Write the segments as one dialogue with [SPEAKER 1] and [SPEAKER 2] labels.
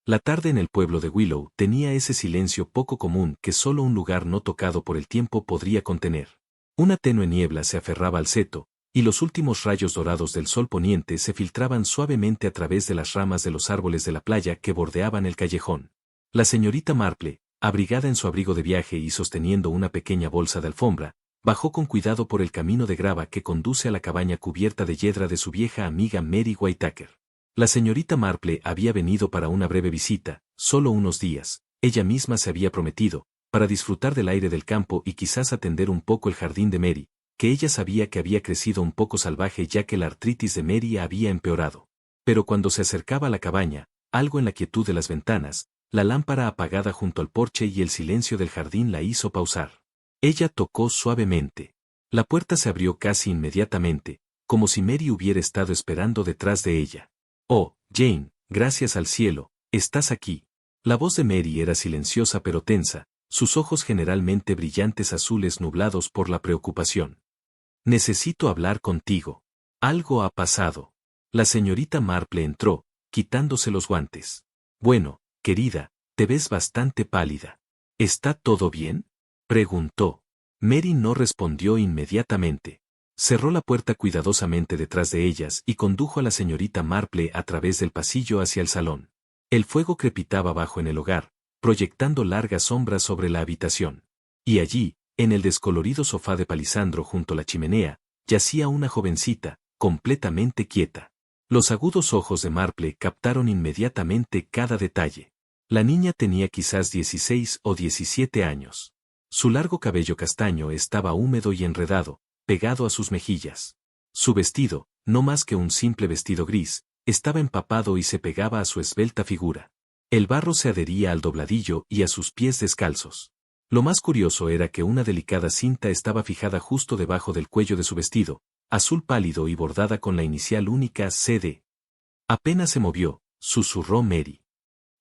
[SPEAKER 1] La tarde en el pueblo de Willow tenía ese silencio poco común que solo un lugar no tocado por el tiempo podría contener. Una tenue niebla se aferraba al seto, y los últimos rayos dorados del sol poniente se filtraban suavemente a través de las ramas de los árboles de la playa que bordeaban el callejón. La señorita Marple, abrigada en su abrigo de viaje y sosteniendo una pequeña bolsa de alfombra, bajó con cuidado por el camino de grava que conduce a la cabaña cubierta de yedra de su vieja amiga Mary Whittaker. La señorita Marple había venido para una breve visita, solo unos días, ella misma se había prometido, para disfrutar del aire del campo y quizás atender un poco el jardín de Mary, que ella sabía que había crecido un poco salvaje ya que la artritis de Mary había empeorado. Pero cuando se acercaba a la cabaña, algo en la quietud de las ventanas, la lámpara apagada junto al porche y el silencio del jardín la hizo pausar. Ella tocó suavemente. La puerta se abrió casi inmediatamente, como si Mary hubiera estado esperando detrás de ella. «Oh, Jane, gracias al cielo, estás aquí». La voz de Mary era silenciosa pero tensa, sus ojos generalmente brillantes azules nublados por la preocupación. «Necesito hablar contigo. Algo ha pasado». La señorita Marple entró, quitándose los guantes. «Bueno, querida, te ves bastante pálida. ¿Está todo bien?», preguntó. Mary no respondió inmediatamente. Cerró la puerta cuidadosamente detrás de ellas y condujo a la señorita Marple a través del pasillo hacia el salón. El fuego crepitaba abajo en el hogar, proyectando largas sombras sobre la habitación. Y allí, en el descolorido sofá de palisandro junto a la chimenea, yacía una jovencita, completamente quieta. Los agudos ojos de Marple captaron inmediatamente cada detalle. La niña tenía quizás 16 o 17 años. Su largo cabello castaño estaba húmedo y enredado, pegado a sus mejillas. Su vestido, no más que un simple vestido gris, estaba empapado y se pegaba a su esbelta figura. El barro se adhería al dobladillo y a sus pies descalzos. Lo más curioso era que una delicada cinta estaba fijada justo debajo del cuello de su vestido, azul pálido y bordada con la inicial única CD. «Apenas se movió», susurró Mary.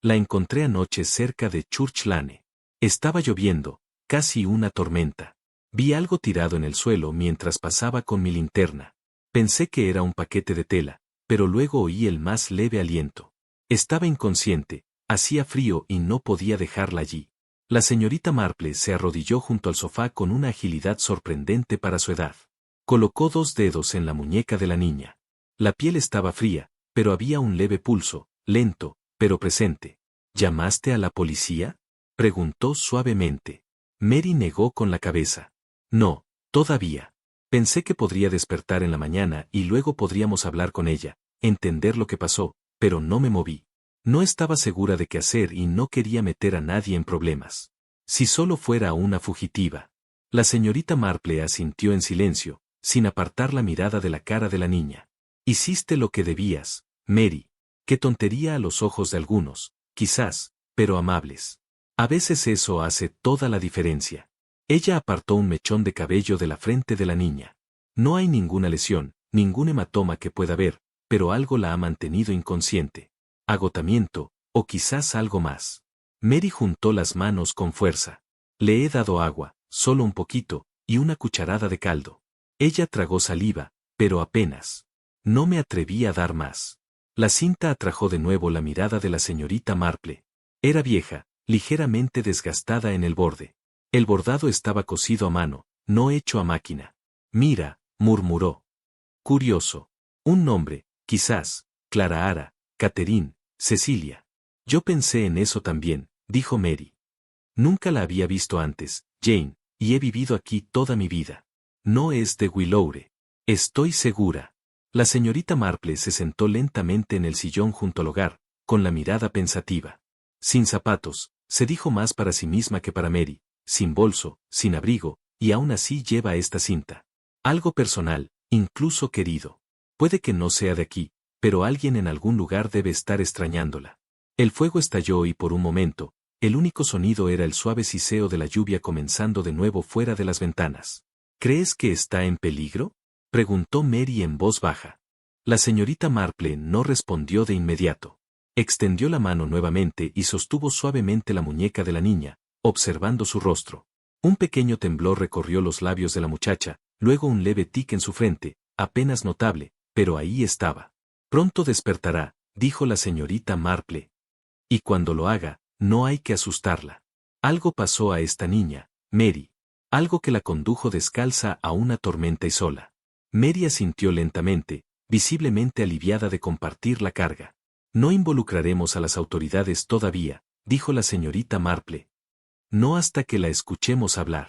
[SPEAKER 1] «La encontré anoche cerca de Church Lane. Estaba lloviendo, casi una tormenta. Vi algo tirado en el suelo mientras pasaba con mi linterna. Pensé que era un paquete de tela, pero luego oí el más leve aliento. Estaba inconsciente, hacía frío y no podía dejarla allí». La señorita Marple se arrodilló junto al sofá con una agilidad sorprendente para su edad. Colocó 2 dedos en la muñeca de la niña. La piel estaba fría, pero había un leve pulso, lento, pero presente. «¿Llamaste a la policía?», preguntó suavemente. Mary negó con la cabeza. «No, todavía. Pensé que podría despertar en la mañana y luego podríamos hablar con ella, entender lo que pasó, pero no me moví. No estaba segura de qué hacer y no quería meter a nadie en problemas. Si solo fuera una fugitiva». La señorita Marple asintió en silencio, sin apartar la mirada de la cara de la niña. «Hiciste lo que debías, Mary. Qué tontería a los ojos de algunos, quizás, pero amables. A veces eso hace toda la diferencia». Ella apartó un mechón de cabello de la frente de la niña. «No hay ninguna lesión, ningún hematoma que pueda ver, pero algo la ha mantenido inconsciente. Agotamiento, o quizás algo más». Mary juntó las manos con fuerza. «Le he dado agua, solo un poquito, y una cucharada de caldo». Ella tragó saliva, pero apenas. «No me atreví a dar más». La cinta atrajo de nuevo la mirada de la señorita Marple. Era vieja, ligeramente desgastada en el borde. El bordado estaba cosido a mano, no hecho a máquina. «Mira», murmuró. «Curioso. Un nombre, quizás, Clara Ara, Catherine, Cecilia». «Yo pensé en eso también», dijo Mary. «Nunca la había visto antes, Jane, y he vivido aquí toda mi vida. No es de Willowre. Estoy segura». La señorita Marple se sentó lentamente en el sillón junto al hogar, con la mirada pensativa. «Sin zapatos», se dijo más para sí misma que para Mary, «sin bolso, sin abrigo, y aún así lleva esta cinta. Algo personal, incluso querido. Puede que no sea de aquí, pero alguien en algún lugar debe estar extrañándola». El fuego estalló y por un momento, el único sonido era el suave siseo de la lluvia comenzando de nuevo fuera de las ventanas. «¿Crees que está en peligro?», preguntó Mary en voz baja. La señorita Marple no respondió de inmediato. Extendió la mano nuevamente y sostuvo suavemente la muñeca de la niña, observando su rostro. Un pequeño temblor recorrió los labios de la muchacha, luego un leve tic en su frente, apenas notable, pero ahí estaba. «Pronto despertará», dijo la señorita Marple. Y cuando lo haga, no hay que asustarla. Algo pasó a esta niña, Mary. Algo que la condujo descalza a una tormenta y sola. Mary asintió lentamente, visiblemente aliviada de compartir la carga. No involucraremos a las autoridades todavía, dijo la señorita Marple. No hasta que la escuchemos hablar.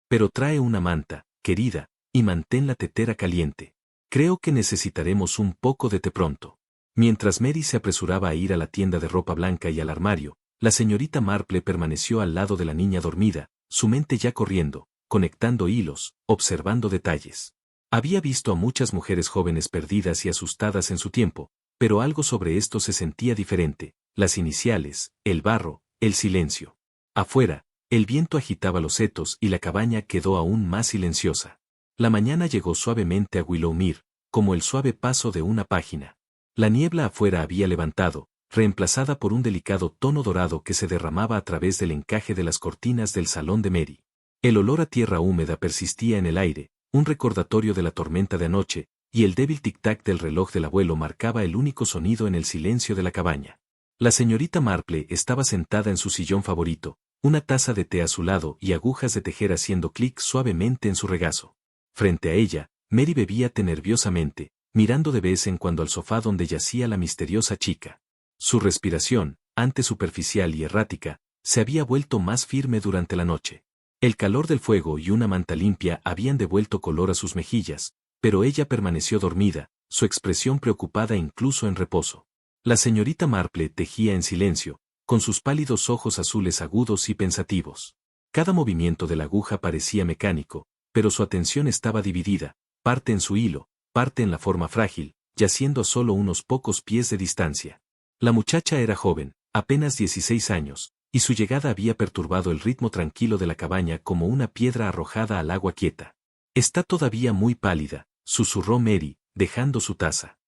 [SPEAKER 1] Pero trae una manta, querida, y mantén la tetera caliente. Creo que necesitaremos un poco de té pronto. Mientras Mary se apresuraba a ir a la tienda de ropa blanca y al armario, la señorita Marple permaneció al lado de la niña dormida, su mente ya corriendo, conectando hilos, observando detalles. Había visto a muchas mujeres jóvenes perdidas y asustadas en su tiempo, pero algo sobre esto se sentía diferente: las iniciales, el barro, el silencio. Afuera, el viento agitaba los setos y la cabaña quedó aún más silenciosa. La mañana llegó suavemente a Willowmere, como el suave paso de una página. La niebla afuera había levantado, reemplazada por un delicado tono dorado que se derramaba a través del encaje de las cortinas del salón de Mary. El olor a tierra húmeda persistía en el aire, un recordatorio de la tormenta de anoche, y el débil tic-tac del reloj del abuelo marcaba el único sonido en el silencio de la cabaña. La señorita Marple estaba sentada en su sillón favorito, una taza de té a su lado y agujas de tejer haciendo clic suavemente en su regazo. Frente a ella, Mary bebía té nerviosamente, mirando de vez en cuando al sofá donde yacía la misteriosa chica. Su respiración, antes superficial y errática, se había vuelto más firme durante la noche. El calor del fuego y una manta limpia habían devuelto color a sus mejillas, pero ella permaneció dormida, su expresión preocupada incluso en reposo. La señorita Marple tejía en silencio, con sus pálidos ojos azules agudos y pensativos. Cada movimiento de la aguja parecía mecánico, pero su atención estaba dividida, parte en su hilo, parte en la forma frágil, yaciendo a solo unos pocos pies de distancia. La muchacha era joven, apenas 16 años, y su llegada había perturbado el ritmo tranquilo de la cabaña como una piedra arrojada al agua quieta. «Está todavía muy pálida», susurró Mary, dejando su taza.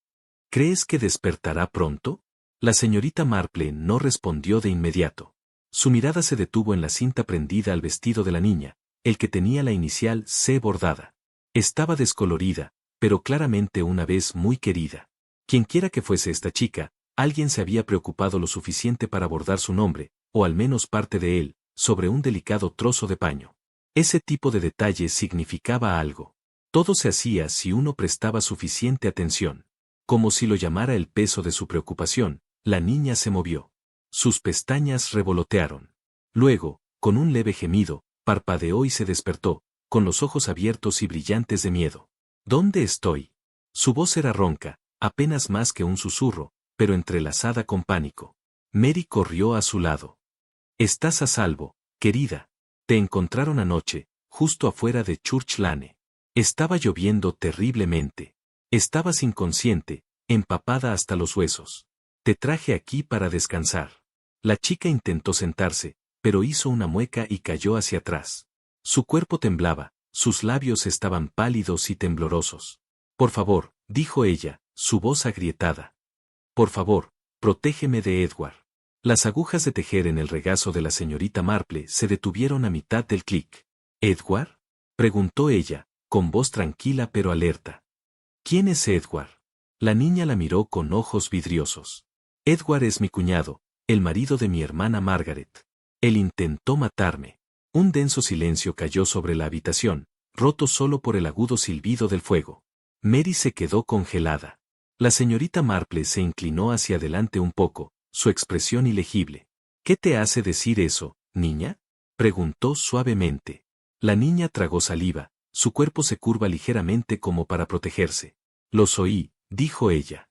[SPEAKER 1] «¿Crees que despertará pronto?» La señorita Marple no respondió de inmediato. Su mirada se detuvo en la cinta prendida al vestido de la niña, el que tenía la inicial C bordada. Estaba descolorida, pero claramente una vez muy querida. Quienquiera que fuese esta chica, alguien se había preocupado lo suficiente para bordar su nombre, o al menos parte de él, sobre un delicado trozo de paño. Ese tipo de detalles significaba algo. Todo se hacía si uno prestaba suficiente atención. Como si lo llamara el peso de su preocupación, la niña se movió. Sus pestañas revolotearon. Luego, con un leve gemido, parpadeó y se despertó, con los ojos abiertos y brillantes de miedo. «¿Dónde estoy?» Su voz era ronca, apenas más que un susurro, pero entrelazada con pánico. Mary corrió a su lado. «Estás a salvo, querida. Te encontraron anoche, justo afuera de Church Lane. Estaba lloviendo terriblemente. Estabas inconsciente, empapada hasta los huesos. Te traje aquí para descansar». La chica intentó sentarse, pero hizo una mueca y cayó hacia atrás. Su cuerpo temblaba, sus labios estaban pálidos y temblorosos. «Por favor», dijo ella, su voz agrietada. «Por favor, protégeme de Edward». Las agujas de tejer en el regazo de la señorita Marple se detuvieron a mitad del clic. «¿Edward?», preguntó ella, con voz tranquila pero alerta. «¿Quién es Edward?». La niña la miró con ojos vidriosos. «Edward es mi cuñado, el marido de mi hermana Margaret. Él intentó matarme». Un denso silencio cayó sobre la habitación, roto solo por el agudo silbido del fuego. Mary se quedó congelada. La señorita Marple se inclinó hacia adelante un poco, su expresión ilegible. «¿Qué te hace decir eso, niña?», preguntó suavemente. La niña tragó saliva, su cuerpo se curva ligeramente como para protegerse. «Los oí», dijo ella.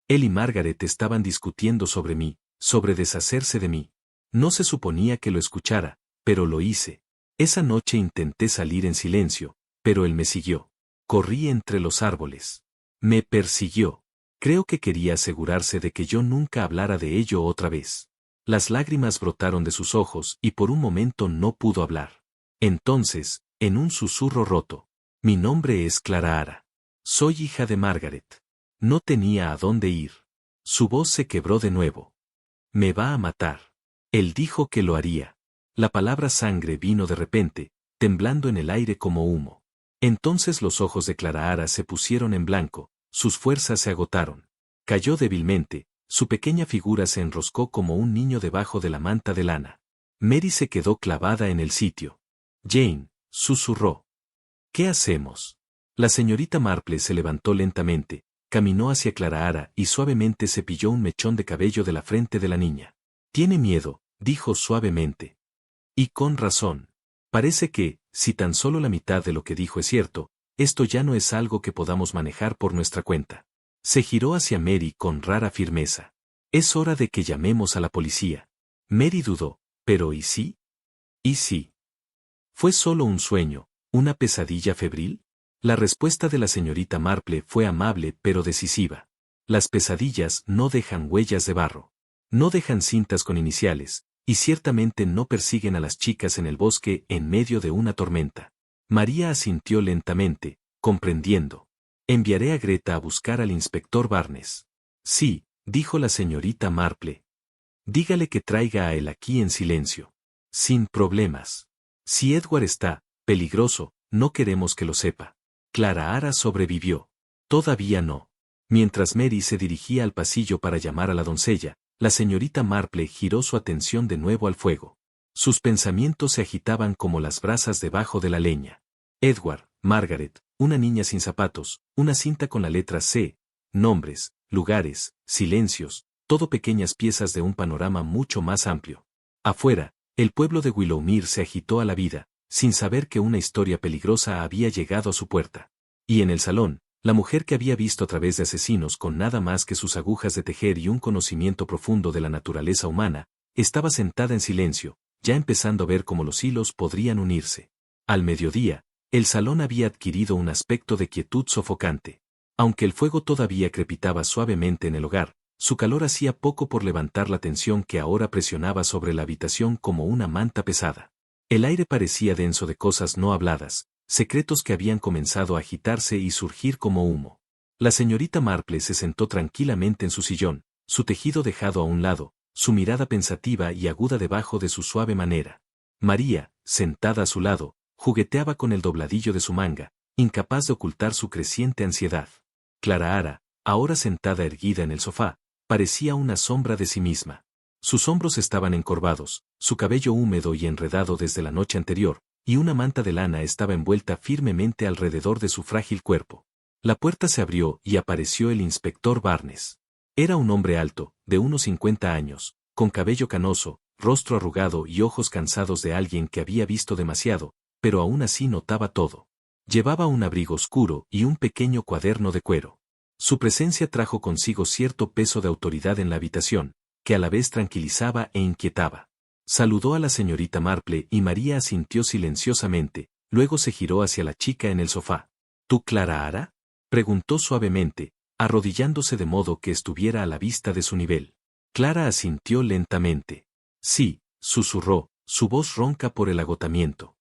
[SPEAKER 1] «Él y Margaret estaban discutiendo sobre mí, sobre deshacerse de mí. No se suponía que lo escuchara, pero lo hice. Esa noche intenté salir en silencio, pero él me siguió. Corrí entre los árboles. Me persiguió. Creo que quería asegurarse de que yo nunca hablara de ello otra vez». Las lágrimas brotaron de sus ojos y por un momento no pudo hablar. Entonces, en un susurro roto: «Mi nombre es Clara Ara. Soy hija de Margaret». No tenía a dónde ir. Su voz se quebró de nuevo. «Me va a matar». Él dijo que lo haría. La palabra sangre vino de repente, temblando en el aire como humo. Entonces los ojos de Clara Ara se pusieron en blanco, sus fuerzas se agotaron. Cayó débilmente, Su pequeña figura se enroscó como un niño debajo de la manta de lana. Mary se quedó clavada en el sitio. Jane, susurró. ¿Qué hacemos? La señorita Marple se levantó lentamente, caminó hacia Clara y suavemente cepilló un mechón de cabello de la frente de la niña. Tiene miedo, dijo suavemente. Y con razón. Parece que, si tan solo la mitad de lo que dijo es cierto, esto ya no es algo que podamos manejar por nuestra cuenta. Se giró hacia Mary con rara firmeza. Es hora de que llamemos a la policía. Mary dudó, pero ¿y sí? ¿Y sí? ¿Fue solo un sueño, una pesadilla febril? La respuesta de la señorita Marple fue amable pero decisiva. Las pesadillas no dejan huellas de barro. No dejan cintas con iniciales, y ciertamente no persiguen a las chicas en el bosque en medio de una tormenta. María asintió lentamente, comprendiendo. Enviaré a Greta a buscar al inspector Barnes. Sí, dijo la señorita Marple. Dígale que traiga a él aquí en silencio. Sin problemas. Si Edward está peligroso, no queremos que lo sepa. Clara sobrevivió. Todavía no. Mientras Mary se dirigía al pasillo para llamar a la doncella, la señorita Marple giró su atención de nuevo al fuego. Sus pensamientos se agitaban como las brasas debajo de la leña. Edward, Margaret, una niña sin zapatos, una cinta con la letra C, nombres, lugares, silencios, todo pequeñas piezas de un panorama mucho más amplio. Afuera, el pueblo de Willowmere se agitó a la vida, sin saber que una historia peligrosa había llegado a su puerta. Y en el salón, la mujer que había visto a través de asesinos con nada más que sus agujas de tejer y un conocimiento profundo de la naturaleza humana, estaba sentada en silencio, ya empezando a ver cómo los hilos podrían unirse. Al mediodía, el salón había adquirido un aspecto de quietud sofocante. Aunque el fuego todavía crepitaba suavemente en el hogar, su calor hacía poco por levantar la tensión que ahora presionaba sobre la habitación como una manta pesada. El aire parecía denso de cosas no habladas, secretos que habían comenzado a agitarse y surgir como humo. La señorita Marple se sentó tranquilamente en su sillón, su tejido dejado a un lado, su mirada pensativa y aguda debajo de su suave manera. María, sentada a su lado, jugueteaba con el dobladillo de su manga, incapaz de ocultar su creciente ansiedad. Clara, ahora sentada erguida en el sofá, parecía una sombra de sí misma. Sus hombros estaban encorvados, su cabello húmedo y enredado desde la noche anterior, y una manta de lana estaba envuelta firmemente alrededor de su frágil cuerpo. La puerta se abrió y apareció el inspector Barnes. Era un hombre alto, de unos 50 años, con cabello canoso, rostro arrugado y ojos cansados de alguien que había visto demasiado, pero aún así notaba todo. Llevaba un abrigo oscuro y un pequeño cuaderno de cuero. Su presencia trajo consigo cierto peso de autoridad en la habitación, que a la vez tranquilizaba e inquietaba. Saludó a la señorita Marple y María asintió silenciosamente, luego se giró hacia la chica en el sofá. ¿Tú Clara? Preguntó suavemente, arrodillándose de modo que estuviera a la vista de su nivel. Clara asintió lentamente. Sí, susurró, su voz ronca por el agotamiento.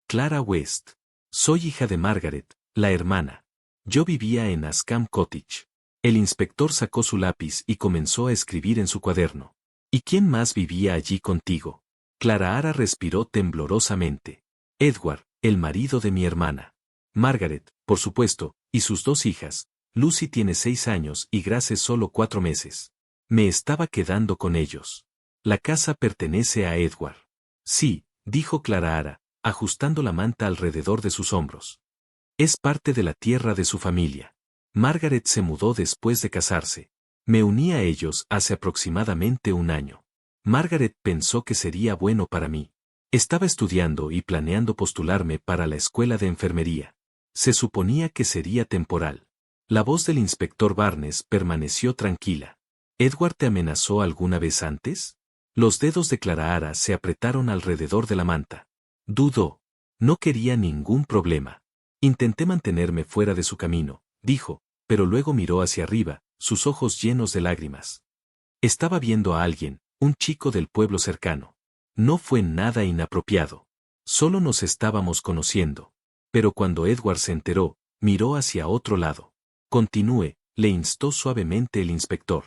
[SPEAKER 1] Clara West. Soy hija de Margaret, la hermana. Yo vivía en Askham Cottage. El inspector sacó su lápiz y comenzó a escribir en su cuaderno. ¿Y quién más vivía allí contigo? Clara respiró temblorosamente. Edward, el marido de mi hermana. Margaret, por supuesto, y sus dos hijas. Lucy tiene 6 años y Grace solo 4 meses. Me estaba quedando con ellos. La casa pertenece a Edward. Sí, dijo Clara, ajustando la manta alrededor de sus hombros. Es parte de la tierra de su familia. Margaret se mudó después de casarse. Me uní a ellos hace aproximadamente un año. Margaret pensó que sería bueno para mí. Estaba estudiando y planeando postularme para la escuela de enfermería. Se suponía que sería temporal. La voz del inspector Barnes permaneció tranquila. ¿Edward te amenazó alguna vez antes? Los dedos de Clara se apretaron alrededor de la manta. Dudó. No quería ningún problema. Intenté mantenerme fuera de su camino, dijo, pero luego miró hacia arriba, sus ojos llenos de lágrimas. Estaba viendo a alguien, un chico del pueblo cercano. No fue nada inapropiado. Solo nos estábamos conociendo. Pero cuando Edward se enteró, miró hacia otro lado. Continúe, le instó suavemente el inspector.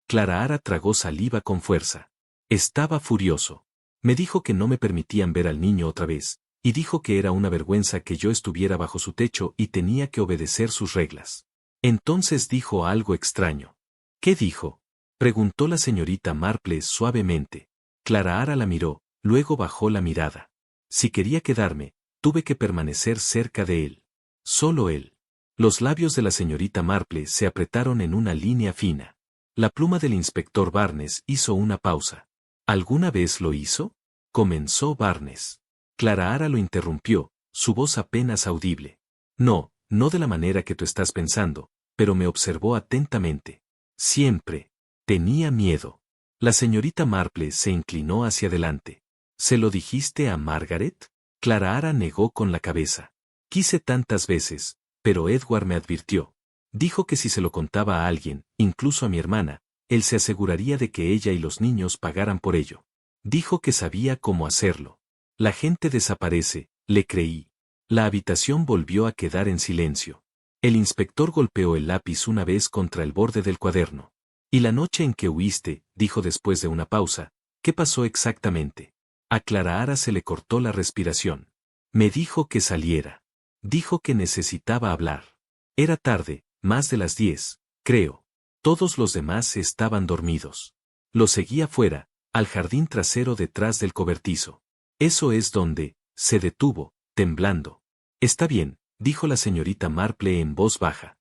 [SPEAKER 1] Clara tragó saliva con fuerza. Estaba furioso. Me dijo que no me permitían ver al niño otra vez, y dijo que era una vergüenza que yo estuviera bajo su techo y tenía que obedecer sus reglas. Entonces dijo algo extraño. ¿Qué dijo? Preguntó la señorita Marple suavemente. Clara la miró, luego bajó la mirada. Si quería quedarme, tuve que permanecer cerca de él. Solo él. Los labios de la señorita Marple se apretaron en una línea fina. La pluma del inspector Barnes hizo una pausa. ¿Alguna vez lo hizo? Comenzó Barnes. Clara lo interrumpió, su voz apenas audible. No, no de la manera que tú estás pensando, pero me observó atentamente. Siempre. Tenía miedo. La señorita Marple se inclinó hacia adelante. ¿Se lo dijiste a Margaret? Clara negó con la cabeza. Quise tantas veces, pero Edward me advirtió. Dijo que si se lo contaba a alguien, incluso a mi hermana, él se aseguraría de que ella y los niños pagaran por ello. Dijo que sabía cómo hacerlo. La gente desaparece, le creí. La habitación volvió a quedar en silencio. El inspector golpeó el lápiz una vez contra el borde del cuaderno. «¿Y la noche en que huiste?», dijo después de una pausa. «¿Qué pasó exactamente?». A Clara se le cortó la respiración. Me dijo que saliera. Dijo que necesitaba hablar. Era tarde, más de las 10, creo. Todos los demás estaban dormidos. Lo seguí afuera, al jardín trasero detrás del cobertizo. Eso es donde, se detuvo, temblando. Está bien, dijo la señorita Marple en voz baja.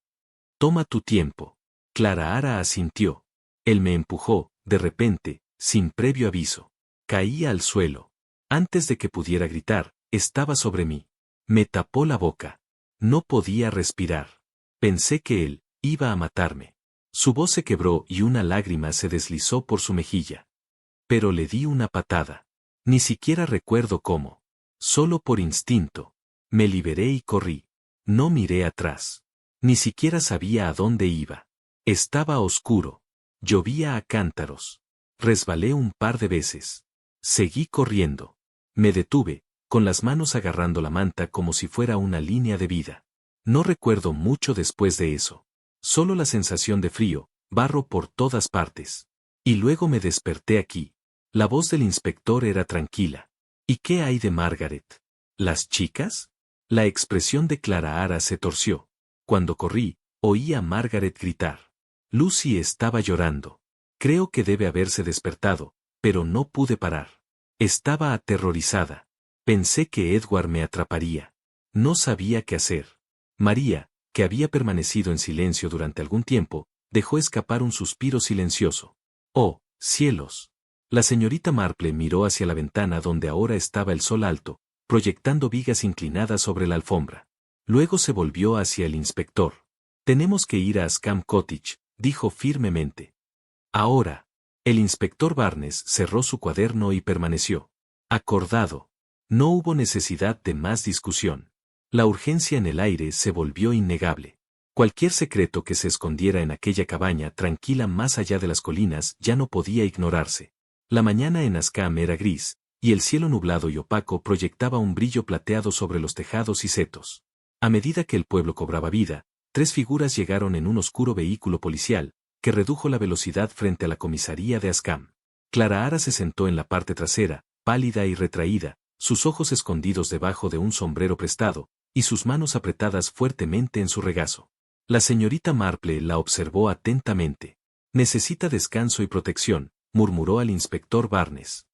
[SPEAKER 1] Toma tu tiempo. Clara asintió. Él me empujó, de repente, sin previo aviso. Caí al suelo. Antes de que pudiera gritar, estaba sobre mí. Me tapó la boca. No podía respirar. Pensé que él iba a matarme. Su voz se quebró y una lágrima se deslizó por su mejilla. Pero le di una patada. Ni siquiera recuerdo cómo. Solo por instinto. Me liberé y corrí. No miré atrás. Ni siquiera sabía a dónde iba. Estaba oscuro. Llovía a cántaros. Resbalé un par de veces. Seguí corriendo. Me detuve, con las manos agarrando la manta como si fuera una línea de vida. No recuerdo mucho después de eso. Solo la sensación de frío, barro por todas partes. Y luego me desperté aquí. La voz del inspector era tranquila. ¿Y qué hay de Margaret? ¿Las chicas? La expresión de Clara se torció. Cuando corrí, oí a Margaret gritar. Lucy estaba llorando. Creo que debe haberse despertado, pero no pude parar. Estaba aterrorizada. Pensé que Edward me atraparía. No sabía qué hacer. María, que había permanecido en silencio durante algún tiempo, dejó escapar un suspiro silencioso. ¡Oh, cielos! La señorita Marple miró hacia la ventana donde ahora estaba el sol alto, proyectando vigas inclinadas sobre la alfombra. Luego se volvió hacia el inspector. «Tenemos que ir a Askham Cottage», dijo firmemente. Ahora. El inspector Barnes cerró su cuaderno y permaneció. Acordado. No hubo necesidad de más discusión. La urgencia en el aire se volvió innegable. Cualquier secreto que se escondiera en aquella cabaña tranquila más allá de las colinas ya no podía ignorarse. La mañana en Askham era gris, y el cielo nublado y opaco proyectaba un brillo plateado sobre los tejados y setos. A medida que el pueblo cobraba vida, 3 figuras llegaron en un oscuro vehículo policial, que redujo la velocidad frente a la comisaría de Askham. Clara se sentó en la parte trasera, pálida y retraída, sus ojos escondidos debajo de un sombrero prestado, y sus manos apretadas fuertemente en su regazo. La señorita Marple la observó atentamente. «Necesita descanso y protección», murmuró al inspector Barnes.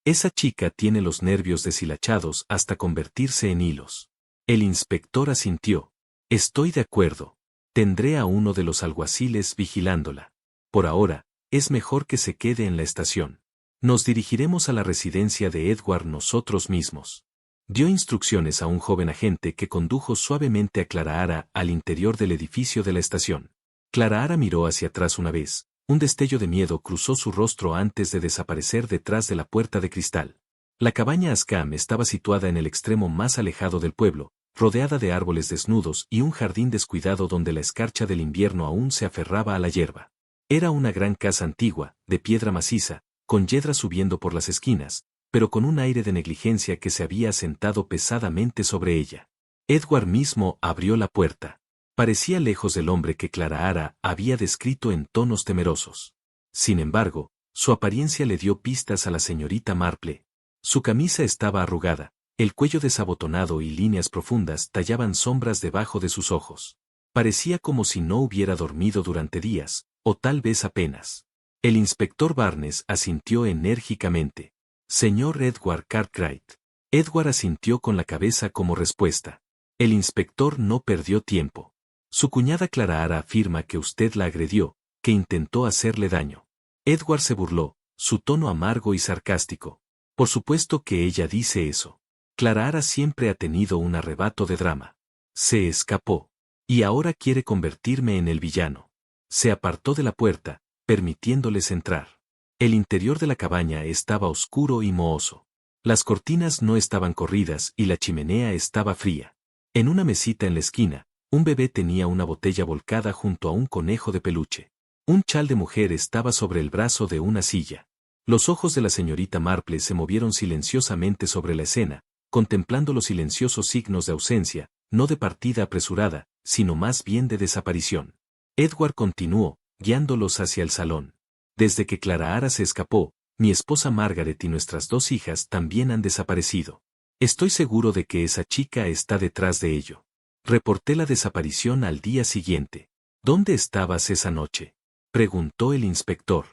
[SPEAKER 1] «Esa chica tiene los nervios deshilachados hasta convertirse en hilos». El inspector asintió. «Estoy de acuerdo. Tendré a uno de los alguaciles vigilándola. Por ahora, es mejor que se quede en la estación. Nos dirigiremos a la residencia de Edward nosotros mismos». Dio instrucciones a un joven agente que condujo suavemente a Clara al interior del edificio de la estación. Clara miró hacia atrás una vez. Un destello de miedo cruzó su rostro antes de desaparecer detrás de la puerta de cristal. La cabaña Askham estaba situada en el extremo más alejado del pueblo, rodeada de árboles desnudos y un jardín descuidado donde la escarcha del invierno aún se aferraba a la hierba. Era una gran casa antigua, de piedra maciza, con yedra subiendo por las esquinas, pero con un aire de negligencia que se había asentado pesadamente sobre ella. Edward mismo abrió la puerta. Parecía lejos del hombre que Clara había descrito en tonos temerosos. Sin embargo, su apariencia le dio pistas a la señorita Marple. Su camisa estaba arrugada, el cuello desabotonado y líneas profundas tallaban sombras debajo de sus ojos. Parecía como si no hubiera dormido durante días, o tal vez apenas. El inspector Barnes asintió enérgicamente. Señor Edward Cartwright. Edward asintió con la cabeza como respuesta. El inspector no perdió tiempo. Su cuñada Clara afirma que usted la agredió, que intentó hacerle daño. Edward se burló, su tono amargo y sarcástico. Por supuesto que ella dice eso. Clara siempre ha tenido un arrebato de drama. Se escapó. Y ahora quiere convertirme en el villano. Se apartó de la puerta, permitiéndoles entrar. El interior de la cabaña estaba oscuro y mohoso. Las cortinas no estaban corridas y la chimenea estaba fría. En una mesita en la esquina, un bebé tenía una botella volcada junto a un conejo de peluche. Un chal de mujer estaba sobre el brazo de una silla. Los ojos de la señorita Marple se movieron silenciosamente sobre la escena, contemplando los silenciosos signos de ausencia, no de partida apresurada, sino más bien de desaparición. Edward continuó, guiándolos hacia el salón. Desde que Clara se escapó, mi esposa Margaret y nuestras 2 hijas también han desaparecido. Estoy seguro de que esa chica está detrás de ello. Reporté la desaparición al día siguiente. ¿Dónde estabas esa noche?, preguntó el inspector.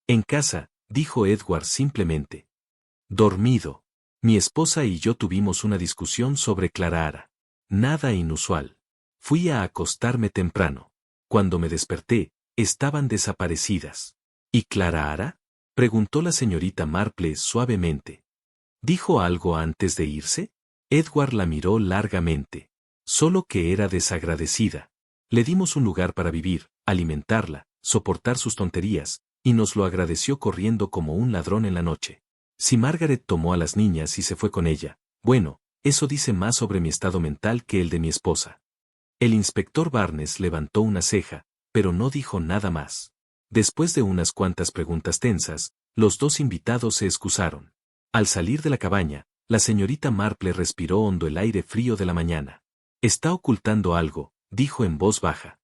[SPEAKER 1] En casa, dijo Edward simplemente. Dormido. Mi esposa y yo tuvimos una discusión sobre Clara. Nada inusual. Fui a acostarme temprano. Cuando me desperté, estaban desaparecidas. ¿Y Clara? Preguntó la señorita Marple suavemente. ¿Dijo algo antes de irse? Edward la miró largamente. Solo que era desagradecida. Le dimos un lugar para vivir, alimentarla, soportar sus tonterías, y nos lo agradeció corriendo como un ladrón en la noche. Si Margaret tomó a las niñas y se fue con ella, bueno, eso dice más sobre mi estado mental que el de mi esposa. El inspector Barnes levantó una ceja, pero no dijo nada más. Después de unas cuantas preguntas tensas, los 2 invitados se excusaron. Al salir de la cabaña, la señorita Marple respiró hondo el aire frío de la mañana. Está ocultando algo, dijo en voz baja.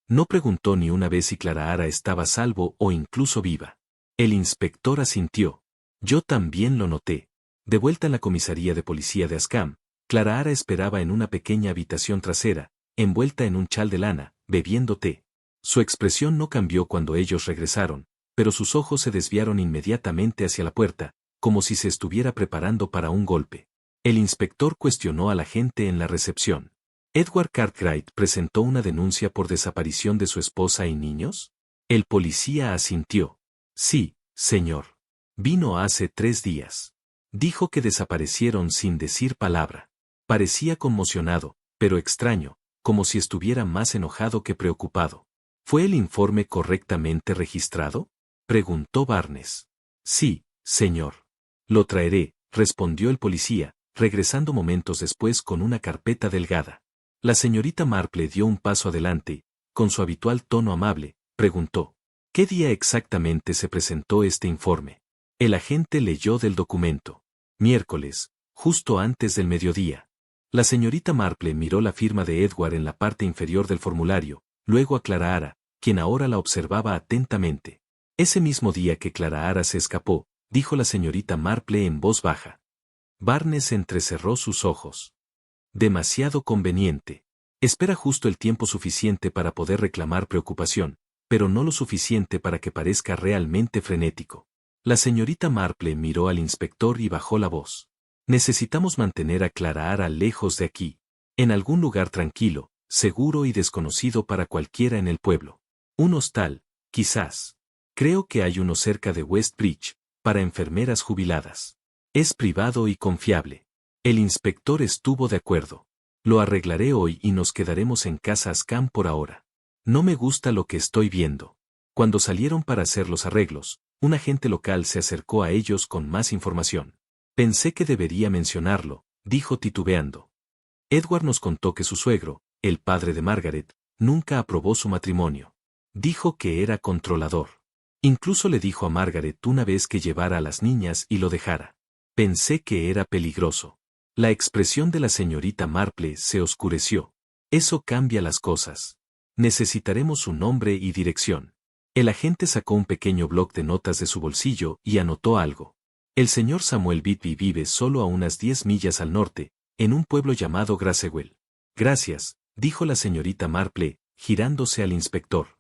[SPEAKER 1] No preguntó ni una vez si Clara estaba a salvo o incluso viva. El inspector asintió. Yo también lo noté. De vuelta en la comisaría de policía de Ascam, Clara esperaba en una pequeña habitación trasera, envuelta en un chal de lana, bebiendo té. Su expresión no cambió cuando ellos regresaron, pero sus ojos se desviaron inmediatamente hacia la puerta, como si se estuviera preparando para un golpe. El inspector cuestionó a la gente en la recepción. ¿Edward Cartwright presentó una denuncia por desaparición de su esposa y niños? El policía asintió. Sí, señor. Vino hace 3 días. Dijo que desaparecieron sin decir palabra. Parecía conmocionado, pero extraño, como si estuviera más enojado que preocupado. ¿Fue el informe correctamente registrado?, preguntó Barnes. Sí, señor. Lo traeré, respondió el policía, regresando momentos después con una carpeta delgada. La señorita Marple dio un paso adelante, con su habitual tono amable, preguntó. ¿Qué día exactamente se presentó este informe? El agente leyó del documento. Miércoles, justo antes del mediodía. La señorita Marple miró la firma de Edward en la parte inferior del formulario, luego a Clara, quien ahora la observaba atentamente. Ese mismo día que Clara se escapó, dijo la señorita Marple en voz baja. Barnes entrecerró sus ojos. Demasiado conveniente. Espera justo el tiempo suficiente para poder reclamar preocupación, pero no lo suficiente para que parezca realmente frenético. La señorita Marple miró al inspector y bajó la voz. Necesitamos mantener a Clara lejos de aquí, en algún lugar tranquilo, seguro y desconocido para cualquiera en el pueblo. Un hostal, quizás. Creo que hay uno cerca de Westbridge, para enfermeras jubiladas. Es privado y confiable. El inspector estuvo de acuerdo. Lo arreglaré hoy y nos quedaremos en casa Ascam por ahora. No me gusta lo que estoy viendo. Cuando salieron para hacer los arreglos, un agente local se acercó a ellos con más información. Pensé que debería mencionarlo, dijo titubeando. Edward nos contó que su suegro, el padre de Margaret, nunca aprobó su matrimonio. Dijo que era controlador. Incluso le dijo a Margaret una vez que llevara a las niñas y lo dejara. Pensé que era peligroso. La expresión de la señorita Marple se oscureció. Eso cambia las cosas. Necesitaremos su nombre y dirección. El agente sacó un pequeño bloc de notas de su bolsillo y anotó algo. El señor Samuel Bidby vive solo a unas 10 millas al norte, en un pueblo llamado Grasewell. Gracias, dijo la señorita Marple, girándose al inspector.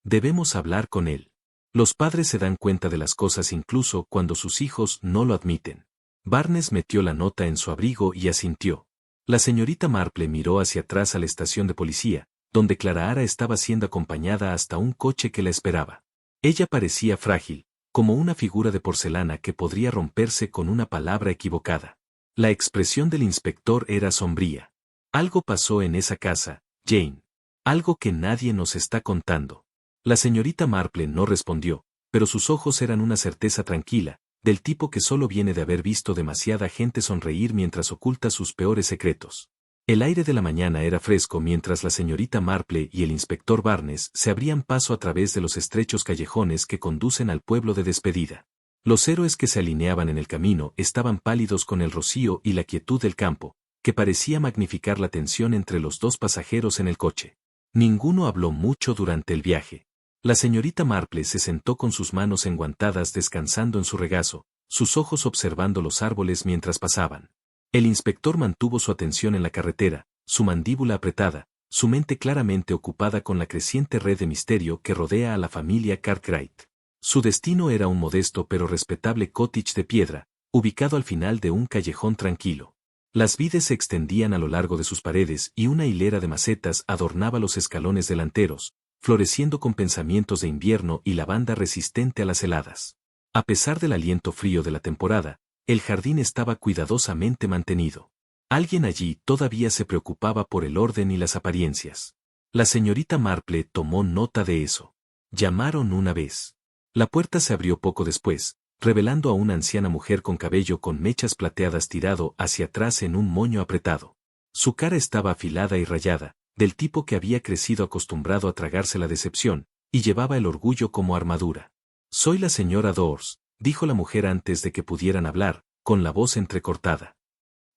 [SPEAKER 1] Debemos hablar con él. Los padres se dan cuenta de las cosas incluso cuando sus hijos no lo admiten. Barnes metió la nota en su abrigo y asintió. La señorita Marple miró hacia atrás a la estación de policía, donde Clara estaba siendo acompañada hasta un coche que la esperaba. Ella parecía frágil, como una figura de porcelana que podría romperse con una palabra equivocada. La expresión del inspector era sombría. Algo pasó en esa casa, Jane. Algo que nadie nos está contando. La señorita Marple no respondió, pero sus ojos eran una certeza tranquila, del tipo que solo viene de haber visto demasiada gente sonreír mientras oculta sus peores secretos. El aire de la mañana era fresco mientras la señorita Marple y el inspector Barnes se abrían paso a través de los estrechos callejones que conducen al pueblo de despedida. Los héroes que se alineaban en el camino estaban pálidos con el rocío y la quietud del campo, que parecía magnificar la tensión entre los dos pasajeros en el coche. Ninguno habló mucho durante el viaje. La señorita Marple se sentó con sus manos enguantadas descansando en su regazo, sus ojos observando los árboles mientras pasaban. El inspector mantuvo su atención en la carretera, su mandíbula apretada, su mente claramente ocupada con la creciente red de misterio que rodea a la familia Cartwright. Su destino era un modesto pero respetable cottage de piedra, ubicado al final de un callejón tranquilo. Las vides se extendían a lo largo de sus paredes y una hilera de macetas adornaba los escalones delanteros, floreciendo con pensamientos de invierno y lavanda resistente a las heladas. A pesar del aliento frío de la temporada, el jardín estaba cuidadosamente mantenido. Alguien allí todavía se preocupaba por el orden y las apariencias. La señorita Marple tomó nota de eso. Llamaron una vez. La puerta se abrió poco después, revelando a una anciana mujer con cabello con mechas plateadas tirado hacia atrás en un moño apretado. Su cara estaba afilada y rayada, del tipo que había crecido acostumbrado a tragarse la decepción, y llevaba el orgullo como armadura. «Soy la señora Dawes», dijo la mujer antes de que pudieran hablar, con la voz entrecortada.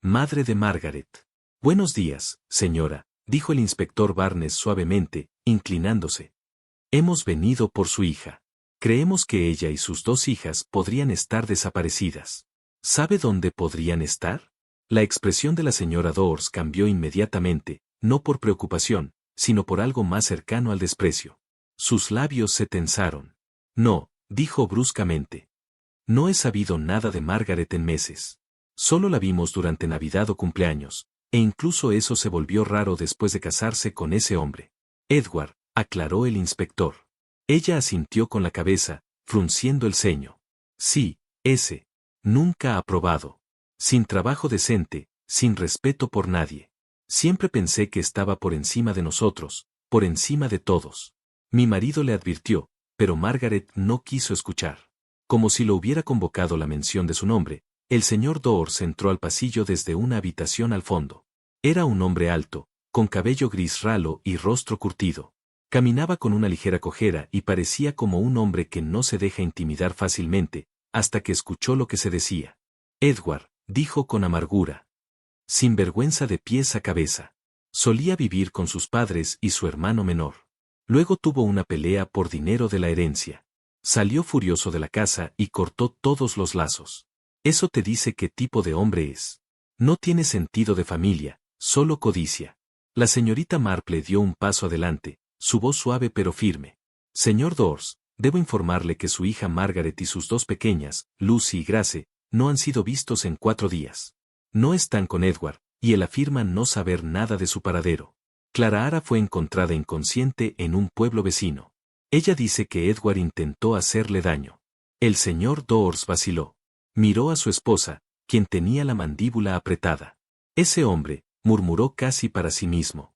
[SPEAKER 1] «Madre de Margaret». «Buenos días, señora», dijo el inspector Barnes suavemente, inclinándose. «Hemos venido por su hija. Creemos que ella y sus dos hijas podrían estar desaparecidas. ¿Sabe dónde podrían estar?». La expresión de la señora Dawes cambió inmediatamente, no por preocupación, sino por algo más cercano al desprecio. Sus labios se tensaron. «No», dijo bruscamente. «No he sabido nada de Margaret en meses. Solo la vimos durante Navidad o cumpleaños, e incluso eso se volvió raro después de casarse con ese hombre». «Edward», aclaró el inspector. Ella asintió con la cabeza, frunciendo el ceño. «Sí, ese. Nunca aprobado. Sin trabajo decente, sin respeto por nadie. Siempre pensé que estaba por encima de nosotros, por encima de todos. Mi marido le advirtió, pero Margaret no quiso escuchar». Como si lo hubiera convocado la mención de su nombre, el señor Dawes entró al pasillo desde una habitación al fondo. Era un hombre alto, con cabello gris ralo y rostro curtido. Caminaba con una ligera cojera y parecía como un hombre que no se deja intimidar fácilmente, hasta que escuchó lo que se decía. «Edward», dijo con amargura. «Sinvergüenza de pies a cabeza. Solía vivir con sus padres y su hermano menor. Luego tuvo una pelea por dinero de la herencia. Salió furioso de la casa y cortó todos los lazos. Eso te dice qué tipo de hombre es. No tiene sentido de familia, solo codicia». La señorita Marple dio un paso adelante, su voz suave pero firme. «Señor Dawes, debo informarle que su hija Margaret y sus dos pequeñas, Lucy y Grace, no han sido vistos en 4 días. No están con Edward, y él afirma no saber nada de su paradero. Clara fue encontrada inconsciente en un pueblo vecino. Ella dice que Edward intentó hacerle daño». El señor Dawes vaciló. Miró a su esposa, quien tenía la mandíbula apretada. «Ese hombre», murmuró casi para sí mismo.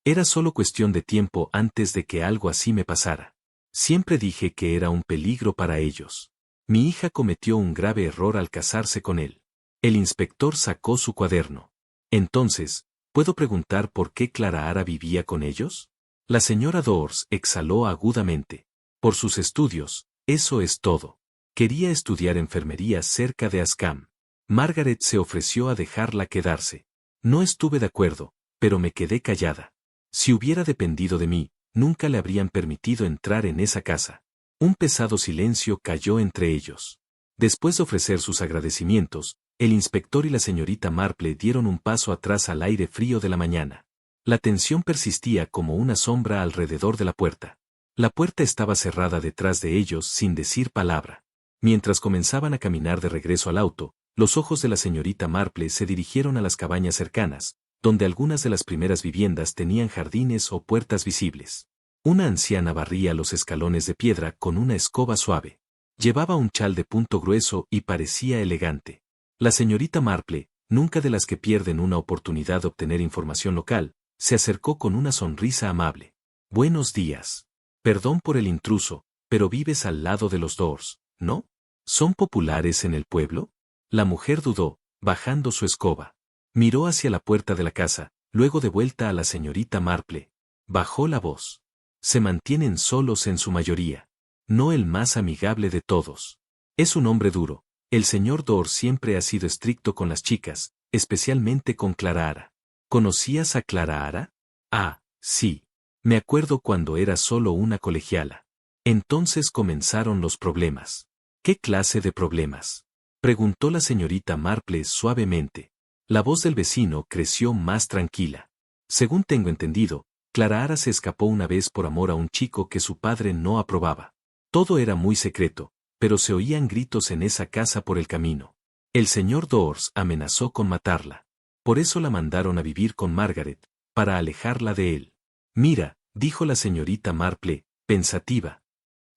[SPEAKER 1] «Era solo cuestión de tiempo antes de que algo así me pasara. Siempre dije que era un peligro para ellos. Mi hija cometió un grave error al casarse con él». El inspector sacó su cuaderno. «Entonces, ¿puedo preguntar por qué Clara vivía con ellos?». La señora Dawes exhaló agudamente. «Por sus estudios, eso es todo. Quería estudiar enfermería cerca de Askham. Margaret se ofreció a dejarla quedarse. No estuve de acuerdo, pero me quedé callada. Si hubiera dependido de mí, nunca le habrían permitido entrar en esa casa». Un pesado silencio cayó entre ellos. Después de ofrecer sus agradecimientos, el inspector y la señorita Marple dieron un paso atrás al aire frío de la mañana. La tensión persistía como una sombra alrededor de la puerta. La puerta estaba cerrada detrás de ellos sin decir palabra. Mientras comenzaban a caminar de regreso al auto, los ojos de la señorita Marple se dirigieron a las cabañas cercanas, donde algunas de las primeras viviendas tenían jardines o puertas visibles. Una anciana barría los escalones de piedra con una escoba suave. Llevaba un chal de punto grueso y parecía elegante. La señorita Marple, nunca de las que pierden una oportunidad de obtener información local, se acercó con una sonrisa amable. Buenos días. Perdón por el intruso, pero vives al lado de los Doors, ¿no? ¿Son populares en el pueblo? La mujer dudó, bajando su escoba. Miró hacia la puerta de la casa, luego de vuelta a la señorita Marple. Bajó la voz. Se mantienen solos en su mayoría. No el más amigable de todos. Es un hombre duro. El señor Doors siempre ha sido estricto con las chicas, especialmente con Clara Ara. ¿Conocías a Clara Ara? Ah, sí. Me acuerdo cuando era solo una colegiala. Entonces comenzaron los problemas. ¿Qué clase de problemas? Preguntó la señorita Marple suavemente. La voz del vecino creció más tranquila. Según tengo entendido, Clara Ara se escapó una vez por amor a un chico que su padre no aprobaba. Todo era muy secreto, pero se oían gritos en esa casa por el camino. El señor Doors amenazó con matarla. Por eso la mandaron a vivir con Margaret, para alejarla de él. Mira, dijo la señorita Marple, pensativa.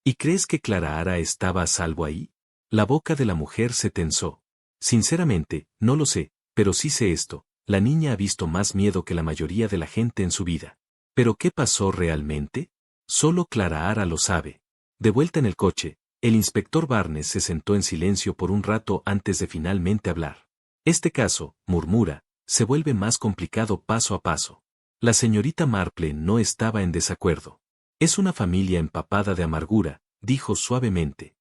[SPEAKER 1] ¿Y crees que Clara Ara estaba a salvo ahí? La boca de la mujer se tensó. Sinceramente, no lo sé, pero sí sé esto, la niña ha visto más miedo que la mayoría de la gente en su vida. ¿Pero qué pasó realmente? Solo Clara Ara lo sabe. De vuelta en el coche, el inspector Barnes se sentó en silencio por un rato antes de finalmente hablar. Este caso, murmura, se vuelve más complicado paso a paso. La señorita Marple no estaba en desacuerdo. Es una familia empapada de amargura, dijo suavemente.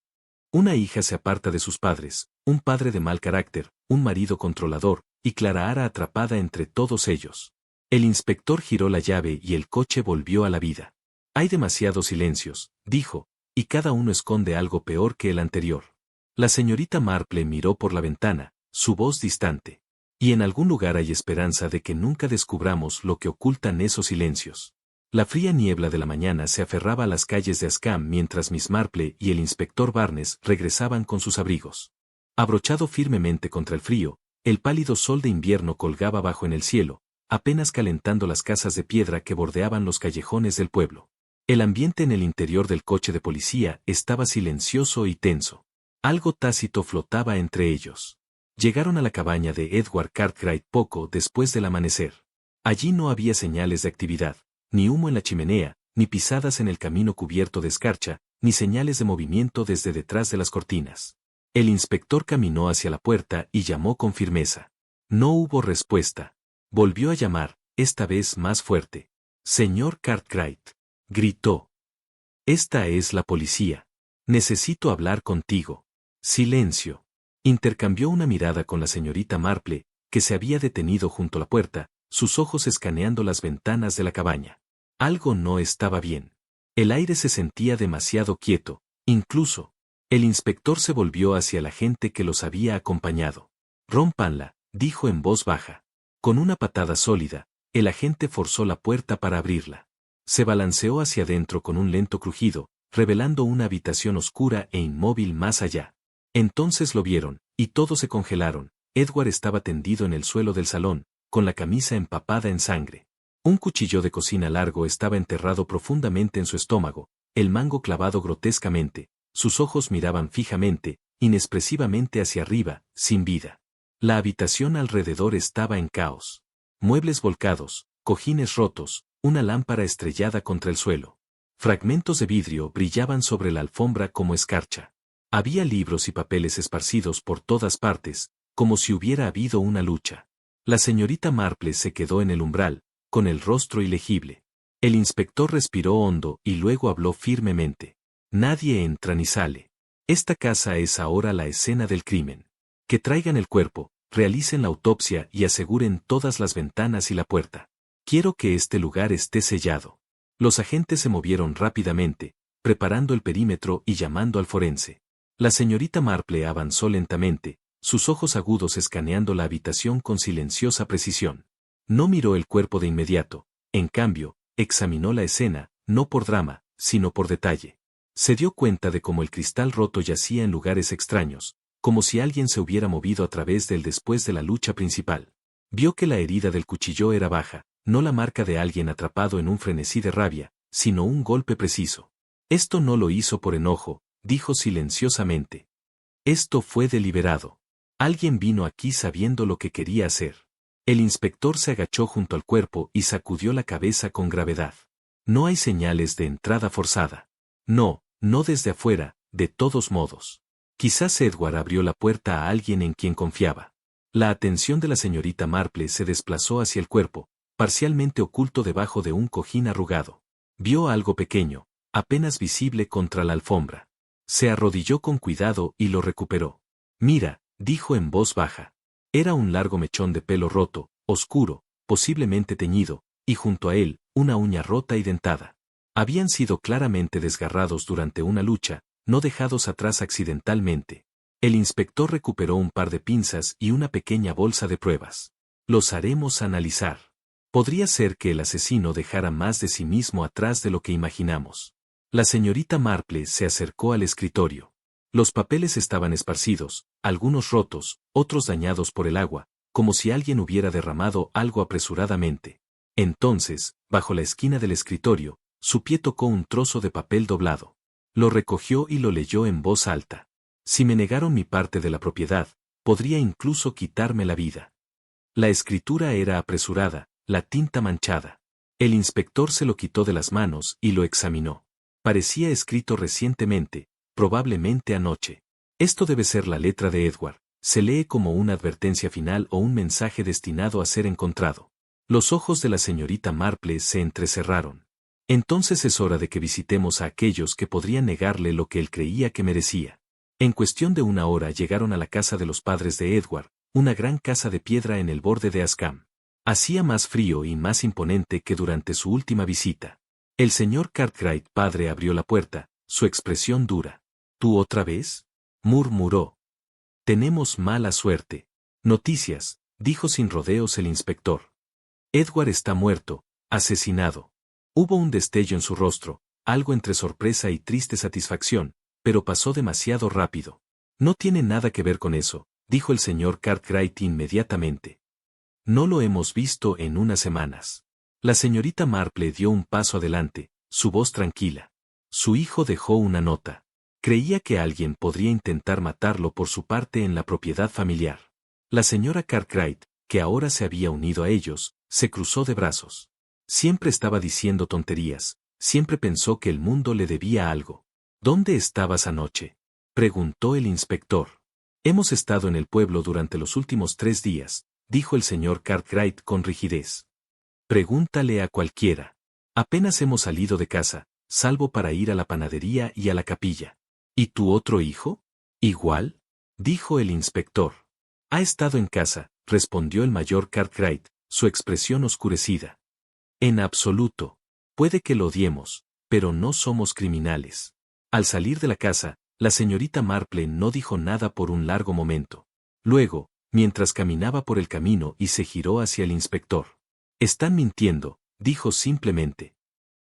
[SPEAKER 1] Una hija se aparta de sus padres, un padre de mal carácter, un marido controlador, y Clara Ara atrapada entre todos ellos. El inspector giró la llave y el coche volvió a la vida. Hay demasiados silencios, dijo, y cada uno esconde algo peor que el anterior. La señorita Marple miró por la ventana, su voz distante. Y en algún lugar hay esperanza de que nunca descubramos lo que ocultan esos silencios. La fría niebla de la mañana se aferraba a las calles de Askham mientras Miss Marple y el inspector Barnes regresaban con sus abrigos. Abrochado firmemente contra el frío, el pálido sol de invierno colgaba bajo en el cielo, apenas calentando las casas de piedra que bordeaban los callejones del pueblo. El ambiente en el interior del coche de policía estaba silencioso y tenso. Algo tácito flotaba entre ellos. Llegaron a la cabaña de Edward Cartwright poco después del amanecer. Allí no había señales de actividad, ni humo en la chimenea, ni pisadas en el camino cubierto de escarcha, ni señales de movimiento desde detrás de las cortinas. El inspector caminó hacia la puerta y llamó con firmeza. No hubo respuesta. Volvió a llamar, esta vez más fuerte. Señor Cartwright. Gritó. Esta es la policía. Necesito hablar contigo. Silencio. Intercambió una mirada con la señorita Marple, que se había detenido junto a la puerta, sus ojos escaneando las ventanas de la cabaña. Algo no estaba bien. El aire se sentía demasiado quieto, incluso. El inspector se volvió hacia la gente que los había acompañado. Rómpanla, dijo en voz baja. Con una patada sólida, el agente forzó la puerta para abrirla. Se balanceó hacia adentro con un lento crujido, revelando una habitación oscura e inmóvil más allá. Entonces lo vieron, y todos se congelaron. Edward estaba tendido en el suelo del salón, con la camisa empapada en sangre. Un cuchillo de cocina largo estaba enterrado profundamente en su estómago, el mango clavado grotescamente, sus ojos miraban fijamente, inexpresivamente hacia arriba, sin vida. La habitación alrededor estaba en caos. Muebles volcados, cojines rotos, una lámpara estrellada contra el suelo. Fragmentos de vidrio brillaban sobre la alfombra como escarcha. Había libros y papeles esparcidos por todas partes, como si hubiera habido una lucha. La señorita Marple se quedó en el umbral, con el rostro ilegible. El inspector respiró hondo y luego habló firmemente. Nadie entra ni sale. Esta casa es ahora la escena del crimen. Que traigan el cuerpo, realicen la autopsia y aseguren todas las ventanas y la puerta. Quiero que este lugar esté sellado. Los agentes se movieron rápidamente, preparando el perímetro y llamando al forense. La señorita Marple avanzó lentamente, sus ojos agudos escaneando la habitación con silenciosa precisión. No miró el cuerpo de inmediato, en cambio, examinó la escena, no por drama, sino por detalle. Se dio cuenta de cómo el cristal roto yacía en lugares extraños, como si alguien se hubiera movido a través del después de la lucha principal. Vio que la herida del cuchillo era baja, no la marca de alguien atrapado en un frenesí de rabia, sino un golpe preciso. Esto no lo hizo por enojo, dijo silenciosamente. Esto fue deliberado. Alguien vino aquí sabiendo lo que quería hacer. El inspector se agachó junto al cuerpo y sacudió la cabeza con gravedad. No hay señales de entrada forzada. No, no desde afuera, de todos modos. Quizás Edward abrió la puerta a alguien en quien confiaba. La atención de la señorita Marple se desplazó hacia el cuerpo, parcialmente oculto debajo de un cojín arrugado. Vio algo pequeño, apenas visible contra la alfombra. Se arrodilló con cuidado y lo recuperó. Mira, dijo en voz baja. Era un largo mechón de pelo roto, oscuro, posiblemente teñido, y junto a él, una uña rota y dentada. Habían sido claramente desgarrados durante una lucha, no dejados atrás accidentalmente. El inspector recuperó un par de pinzas y una pequeña bolsa de pruebas. Los haremos analizar. Podría ser que el asesino dejara más de sí mismo atrás de lo que imaginamos. La señorita Marple se acercó al escritorio. Los papeles estaban esparcidos, algunos rotos, otros dañados por el agua, como si alguien hubiera derramado algo apresuradamente. Entonces, bajo la esquina del escritorio, su pie tocó un trozo de papel doblado. Lo recogió y lo leyó en voz alta. Si me negaron mi parte de la propiedad, podría incluso quitarme la vida. La escritura era apresurada, la tinta manchada. El inspector se lo quitó de las manos y lo examinó. Parecía escrito recientemente, probablemente anoche. Esto debe ser la letra de Edward. Se lee como una advertencia final o un mensaje destinado a ser encontrado. Los ojos de la señorita Marple se entrecerraron. Entonces es hora de que visitemos a aquellos que podrían negarle lo que él creía que merecía. En cuestión de una hora llegaron a la casa de los padres de Edward, una gran casa de piedra en el borde de Askham. Hacía más frío y más imponente que durante su última visita. El señor Cartwright padre abrió la puerta, su expresión dura. ¿Tú otra vez?, murmuró. Tenemos mala suerte. Noticias, dijo sin rodeos el inspector. Edward está muerto, asesinado. Hubo un destello en su rostro, algo entre sorpresa y triste satisfacción, pero pasó demasiado rápido. No tiene nada que ver con eso, dijo el señor Cartwright inmediatamente. No lo hemos visto en unas semanas. La señorita Marple dio un paso adelante, su voz tranquila. Su hijo dejó una nota. Creía que alguien podría intentar matarlo por su parte en la propiedad familiar. La señora Cartwright, que ahora se había unido a ellos, se cruzó de brazos. Siempre estaba diciendo tonterías, siempre pensó que el mundo le debía algo. ¿Dónde estabas anoche?, preguntó el inspector. Hemos estado en el pueblo durante los últimos 3 días, dijo el señor Cartwright con rigidez. Pregúntale a cualquiera. Apenas hemos salido de casa, salvo para ir a la panadería y a la capilla. ¿Y tu otro hijo? ¿Igual?, dijo el inspector. Ha estado en casa, respondió el mayor Cartwright, su expresión oscurecida. En absoluto. Puede que lo odiemos, pero no somos criminales. Al salir de la casa, la señorita Marple no dijo nada por un largo momento. Luego, mientras caminaba por el camino y se giró hacia el inspector. Están mintiendo, dijo simplemente.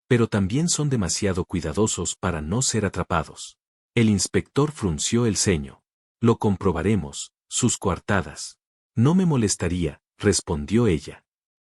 [SPEAKER 1] Pero también son demasiado cuidadosos para no ser atrapados. El inspector frunció el ceño. Lo comprobaremos, sus coartadas. No me molestaría, respondió ella.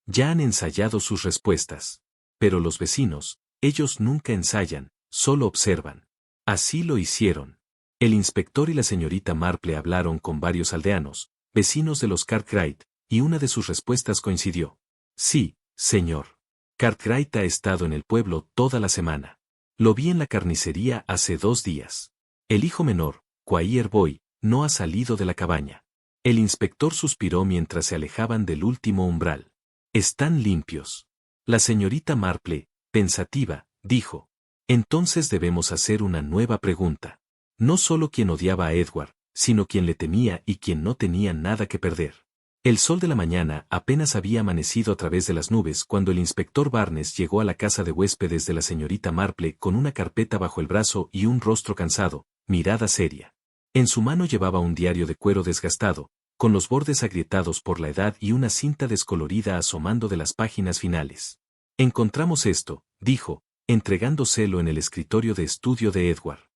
[SPEAKER 1] Ya han ensayado sus respuestas. Pero los vecinos, ellos nunca ensayan, solo observan. Así lo hicieron. El inspector y la señorita Marple hablaron con varios aldeanos, vecinos de los Cartwright, y una de sus respuestas coincidió. Sí, señor. Cartwright ha estado en el pueblo toda la semana. Lo vi en la carnicería hace 2 días. El hijo menor, Quayer Boy, no ha salido de la cabaña. El inspector suspiró mientras se alejaban del último umbral. Están limpios. La señorita Marple, pensativa, dijo. Entonces debemos hacer una nueva pregunta. No solo quien odiaba a Edward, sino quien le temía y quien no tenía nada que perder. El sol de la mañana apenas había amanecido a través de las nubes cuando el inspector Barnes llegó a la casa de huéspedes de la señorita Marple con una carpeta bajo el brazo y un rostro cansado, mirada seria. En su mano llevaba un diario de cuero desgastado, con los bordes agrietados por la edad y una cinta descolorida asomando de las páginas finales. Encontramos esto, dijo, entregándoselo en el escritorio de estudio de Edward.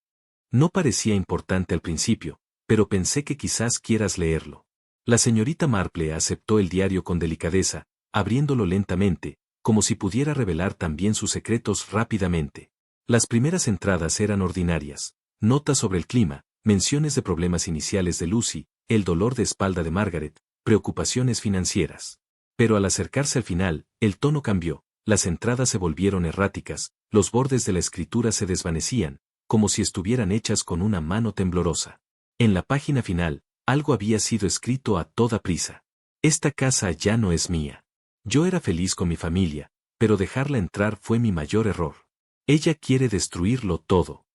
[SPEAKER 1] No parecía importante al principio, pero pensé que quizás quieras leerlo. La señorita Marple aceptó el diario con delicadeza, abriéndolo lentamente, como si pudiera revelar también sus secretos rápidamente. Las primeras entradas eran ordinarias: notas sobre el clima, menciones de problemas iniciales de Lucy, el dolor de espalda de Margaret, preocupaciones financieras. Pero al acercarse al final, el tono cambió, las entradas se volvieron erráticas, los bordes de la escritura se desvanecían, como si estuvieran hechas con una mano temblorosa. En la página final, algo había sido escrito a toda prisa. Esta casa ya no es mía. Yo era feliz con mi familia, pero dejarla entrar fue mi mayor error. Ella quiere destruirlo todo.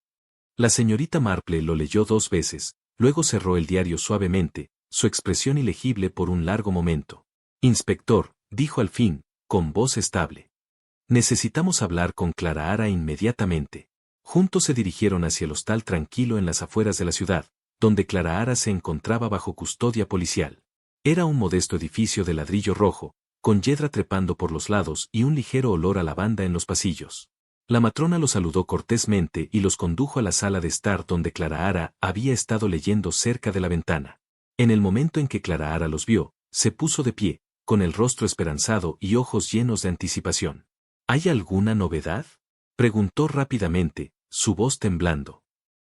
[SPEAKER 1] La señorita Marple lo leyó 2 veces, luego cerró el diario suavemente, su expresión ilegible por un largo momento. Inspector, dijo al fin, con voz estable. Necesitamos hablar con Clara Hara inmediatamente. Juntos se dirigieron hacia el hostal tranquilo en las afueras de la ciudad, donde Clara Hara se encontraba bajo custodia policial. Era un modesto edificio de ladrillo rojo, con yedra trepando por los lados y un ligero olor a lavanda en los pasillos. La matrona los saludó cortésmente y los condujo a la sala de estar donde Clara Hara había estado leyendo cerca de la ventana. En el momento en que Clara Hara los vio, se puso de pie, con el rostro esperanzado y ojos llenos de anticipación. ¿Hay alguna novedad?, preguntó rápidamente, su voz temblando.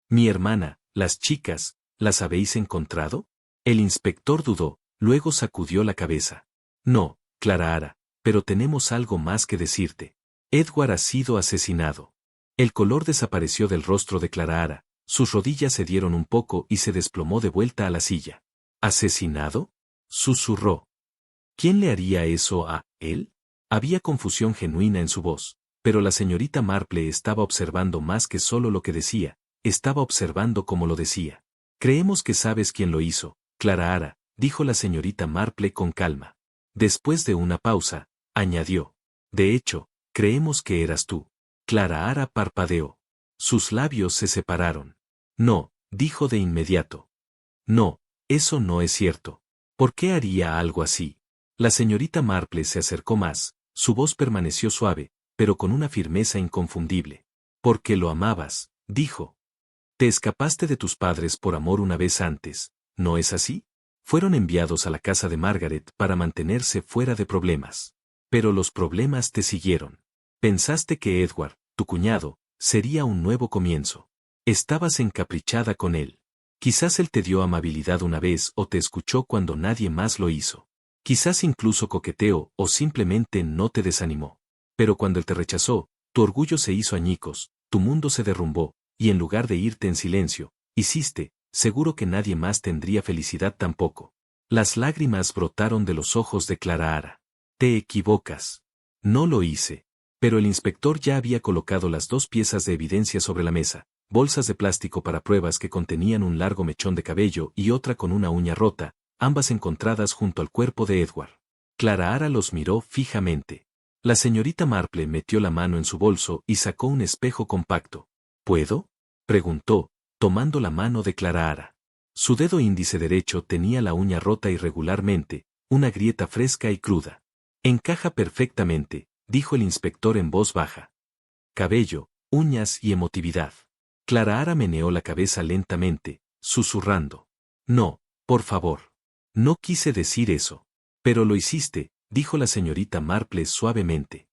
[SPEAKER 1] Mi hermana, las chicas, ¿las habéis encontrado? El inspector dudó, luego sacudió la cabeza. No, Clara Hara, pero tenemos algo más que decirte. Edward ha sido asesinado. El color desapareció del rostro de Clara Hara, sus rodillas se dieron un poco y se desplomó de vuelta a la silla. ¿Asesinado?, susurró. ¿Quién le haría eso a él? Había confusión genuina en su voz, pero la señorita Marple estaba observando más que solo lo que decía, estaba observando cómo lo decía. Creemos que sabes quién lo hizo, Clara Hara, dijo la señorita Marple con calma. Después de una pausa, añadió. De hecho, creemos que eras tú. Clara Hara parpadeó. Sus labios se separaron. No, dijo de inmediato. No, eso no es cierto. ¿Por qué haría algo así? La señorita Marple se acercó más, su voz permaneció suave, pero con una firmeza inconfundible. Porque lo amabas, dijo. Te escapaste de tus padres por amor una vez antes, ¿no es así? Fueron enviados a la casa de Margaret para mantenerse fuera de problemas. Pero los problemas te siguieron. Pensaste que Edward, tu cuñado, sería un nuevo comienzo. Estabas encaprichada con él. Quizás él te dio amabilidad una vez o te escuchó cuando nadie más lo hizo. Quizás incluso coqueteó o simplemente no te desanimó. Pero cuando él te rechazó, tu orgullo se hizo añicos, tu mundo se derrumbó, y en lugar de irte en silencio, hiciste, seguro que nadie más tendría felicidad tampoco. Las lágrimas brotaron de los ojos de Clara Hara. Te equivocas. No lo hice. Pero el inspector ya había colocado las 2 piezas de evidencia sobre la mesa, bolsas de plástico para pruebas que contenían un largo mechón de cabello y otra con una uña rota, ambas encontradas junto al cuerpo de Edward. Clara Hara los miró fijamente. La señorita Marple metió la mano en su bolso y sacó un espejo compacto. ¿Puedo?, preguntó, tomando la mano de Clara Hara. Su dedo índice derecho tenía la uña rota irregularmente, una grieta fresca y cruda. Encaja perfectamente, dijo el inspector en voz baja. Cabello, uñas y emotividad. Clara Hara meneó la cabeza lentamente, susurrando. No, por favor. No quise decir eso. Pero lo hiciste, dijo la señorita Marple suavemente.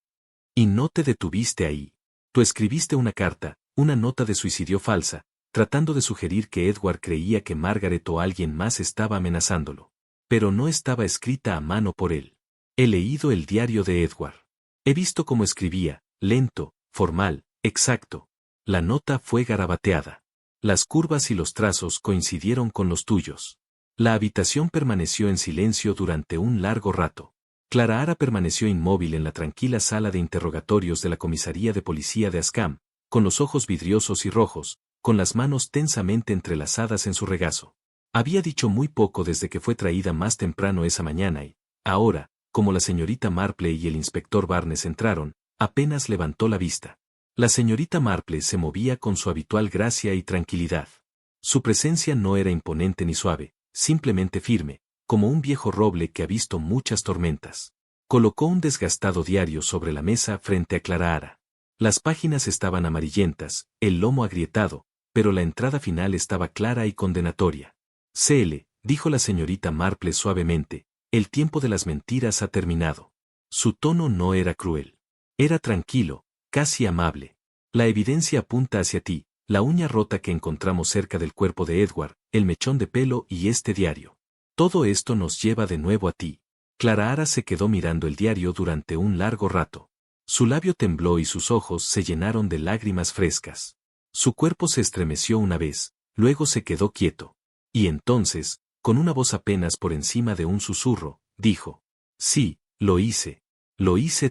[SPEAKER 1] Y no te detuviste ahí. Tú escribiste una carta, una nota de suicidio falsa, tratando de sugerir que Edward creía que Margaret o alguien más estaba amenazándolo. Pero no estaba escrita a mano por él. He leído el diario de Edward. He visto cómo escribía, lento, formal, exacto. La nota fue garabateada. Las curvas y los trazos coincidieron con los tuyos. La habitación permaneció en silencio durante un largo rato. Clara Hara permaneció inmóvil en la tranquila sala de interrogatorios de la comisaría de policía de Askham, con los ojos vidriosos y rojos, con las manos tensamente entrelazadas en su regazo. Había dicho muy poco desde que fue traída más temprano esa mañana y, ahora, como la señorita Marple y el inspector Barnes entraron, apenas levantó la vista. La señorita Marple se movía con su habitual gracia y tranquilidad. Su presencia no era imponente ni suave, simplemente firme, como un viejo roble que ha visto muchas tormentas. Colocó un desgastado diario sobre la mesa frente a Clara Hara. Las páginas estaban amarillentas, el lomo agrietado, pero la entrada final estaba clara y condenatoria. CL, dijo la señorita Marple suavemente, el tiempo de las mentiras ha terminado. Su tono no era cruel. Era tranquilo, casi amable. La evidencia apunta hacia ti, la uña rota que encontramos cerca del cuerpo de Edward, el mechón de pelo y este diario. Todo esto nos lleva de nuevo a ti. Clara Ara se quedó mirando el diario durante un largo rato. Su labio tembló y sus ojos se llenaron de lágrimas frescas. Su cuerpo se estremeció una vez, luego se quedó quieto. Y entonces, con una voz apenas por encima de un susurro, dijo: sí, lo hice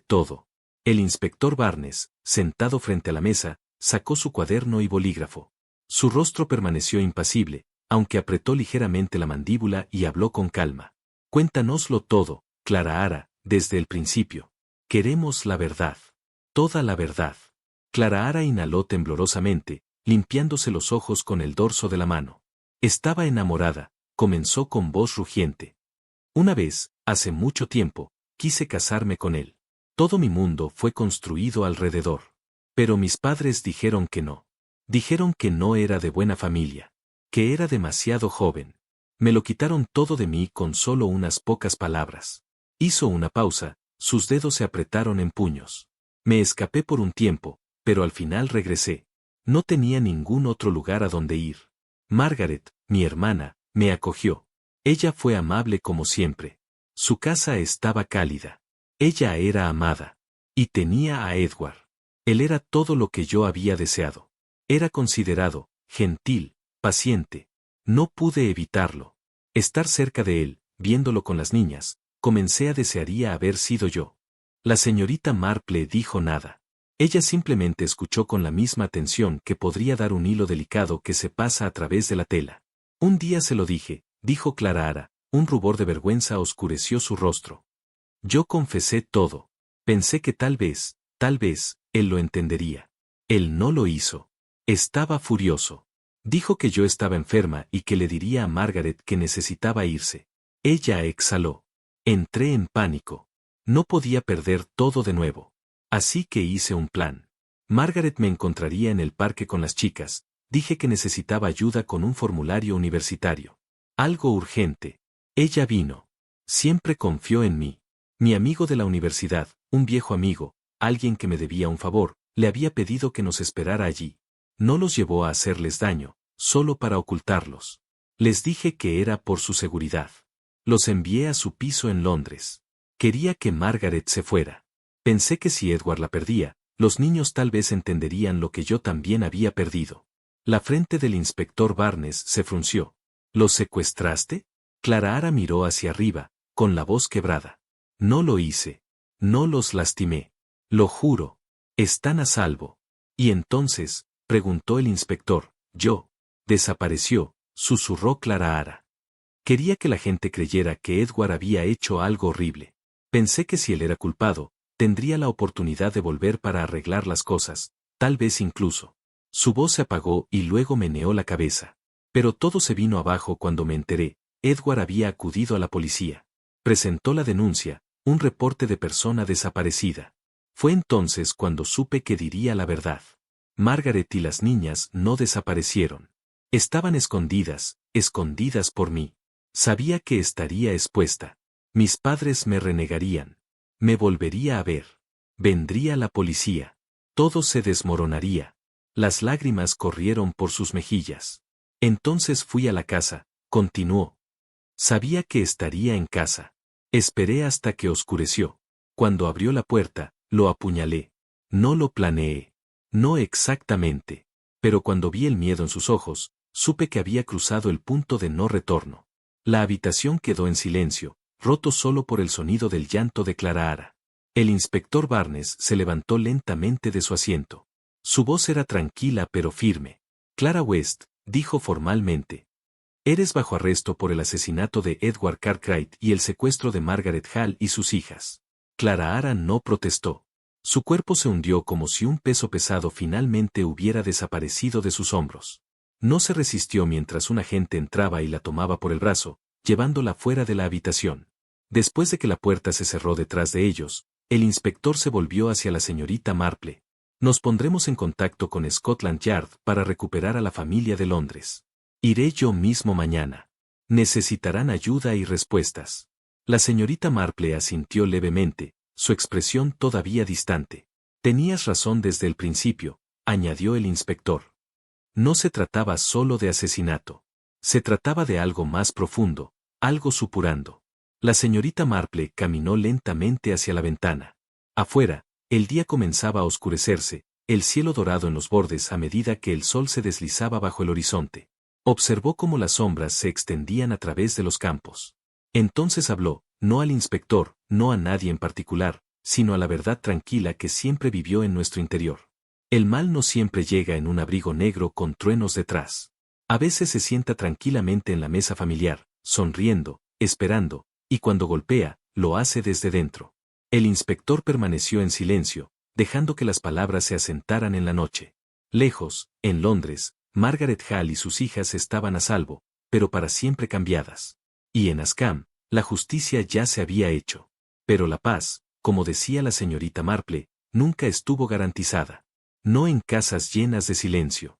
[SPEAKER 1] todo. El inspector Barnes, sentado frente a la mesa, sacó su cuaderno y bolígrafo. Su rostro permaneció impasible, aunque apretó ligeramente la mandíbula y habló con calma. Cuéntanoslo todo, Clara Ara, desde el principio. Queremos la verdad. Toda la verdad. Clara Ara inhaló temblorosamente, limpiándose los ojos con el dorso de la mano. Estaba enamorada, comenzó con voz rugiente. Una vez, hace mucho tiempo, quise casarme con él. Todo mi mundo fue construido alrededor. Pero mis padres dijeron que no. Dijeron que no era de buena familia. Que era demasiado joven. Me lo quitaron todo de mí con solo unas pocas palabras. Hizo una pausa, sus dedos se apretaron en puños. Me escapé por un tiempo, pero al final regresé. No tenía ningún otro lugar a donde ir. Margaret, mi hermana, me acogió. Ella fue amable como siempre. Su casa estaba cálida. Ella era amada. Y tenía a Edward. Él era todo lo que yo había deseado. Era considerado, gentil, paciente. No pude evitarlo. Estar cerca de él, viéndolo con las niñas, comencé a desearía haber sido yo. La señorita Marple dijo nada. Ella simplemente escuchó con la misma atención que podría dar un hilo delicado que se pasa a través de la tela. Un día se lo dije, dijo Clara Ara, un rubor de vergüenza oscureció su rostro. Yo confesé todo. Pensé que tal vez, él lo entendería. Él no lo hizo. Estaba furioso. Dijo que yo estaba enferma y que le diría a Margaret que necesitaba irse. Ella exhaló. Entré en pánico. No podía perder todo de nuevo. Así que hice un plan. Margaret me encontraría en el parque con las chicas. Dije que necesitaba ayuda con un formulario universitario. Algo urgente. Ella vino. Siempre confió en mí. Mi amigo de la universidad, un viejo amigo, alguien que me debía un favor, le había pedido que nos esperara allí. No los llevó a hacerles daño, solo para ocultarlos. Les dije que era por su seguridad. Los envié a su piso en Londres. Quería que Margaret se fuera. Pensé que si Edward la perdía, los niños tal vez entenderían lo que yo también había perdido. La frente del inspector Barnes se frunció. ¿Los secuestraste? Clara Ara miró hacia arriba, con la voz quebrada. No lo hice. No los lastimé. Lo juro. Están a salvo. Y entonces, preguntó el inspector, yo. Desapareció, susurró Clara Ara. Quería que la gente creyera que Edward había hecho algo horrible. Pensé que si él era culpado, tendría la oportunidad de volver para arreglar las cosas, tal vez incluso. Su voz se apagó y luego meneó la cabeza. Pero todo se vino abajo cuando me enteré. Edward había acudido a la policía. Presentó la denuncia, un reporte de persona desaparecida. Fue entonces cuando supe que diría la verdad. Margaret y las niñas no desaparecieron. Estaban escondidas por mí. Sabía que estaría expuesta. Mis padres me renegarían. Me volvería a ver. Vendría la policía. Todo se desmoronaría. Las lágrimas corrieron por sus mejillas. Entonces fui a la casa, continuó. Sabía que estaría en casa. Esperé hasta que oscureció. Cuando abrió la puerta, lo apuñalé. No lo planeé. No exactamente. Pero cuando vi el miedo en sus ojos, supe que había cruzado el punto de no retorno. La habitación quedó en silencio, roto solo por el sonido del llanto de Clara Ara. El inspector Barnes se levantó lentamente de su asiento. Su voz era tranquila pero firme. Clara West, dijo formalmente. Eres bajo arresto por el asesinato de Edward Cartwright y el secuestro de Margaret Hall y sus hijas. Clara Ara no protestó. Su cuerpo se hundió como si un peso pesado finalmente hubiera desaparecido de sus hombros. No se resistió mientras un agente entraba y la tomaba por el brazo, llevándola fuera de la habitación. Después de que la puerta se cerró detrás de ellos, el inspector se volvió hacia la señorita Marple. Nos pondremos en contacto con Scotland Yard para recuperar a la familia de Londres. Iré yo mismo mañana. Necesitarán ayuda y respuestas. La señorita Marple asintió levemente, su expresión todavía distante. Tenías razón desde el principio, añadió el inspector. No se trataba solo de asesinato. Se trataba de algo más profundo, algo supurando. La señorita Marple caminó lentamente hacia la ventana. Afuera, el día comenzaba a oscurecerse, el cielo dorado en los bordes a medida que el sol se deslizaba bajo el horizonte. Observó cómo las sombras se extendían a través de los campos. Entonces habló, no al inspector, no a nadie en particular, sino a la verdad tranquila que siempre vivió en nuestro interior. El mal no siempre llega en un abrigo negro con truenos detrás. A veces se sienta tranquilamente en la mesa familiar, sonriendo, esperando, y cuando golpea, lo hace desde dentro. El inspector permaneció en silencio, dejando que las palabras se asentaran en la noche. Lejos, en Londres, Margaret Hall y sus hijas estaban a salvo, pero para siempre cambiadas. Y en Ascam, la justicia ya se había hecho. Pero la paz, como decía la señorita Marple, nunca estuvo garantizada. No en casas llenas de silencio.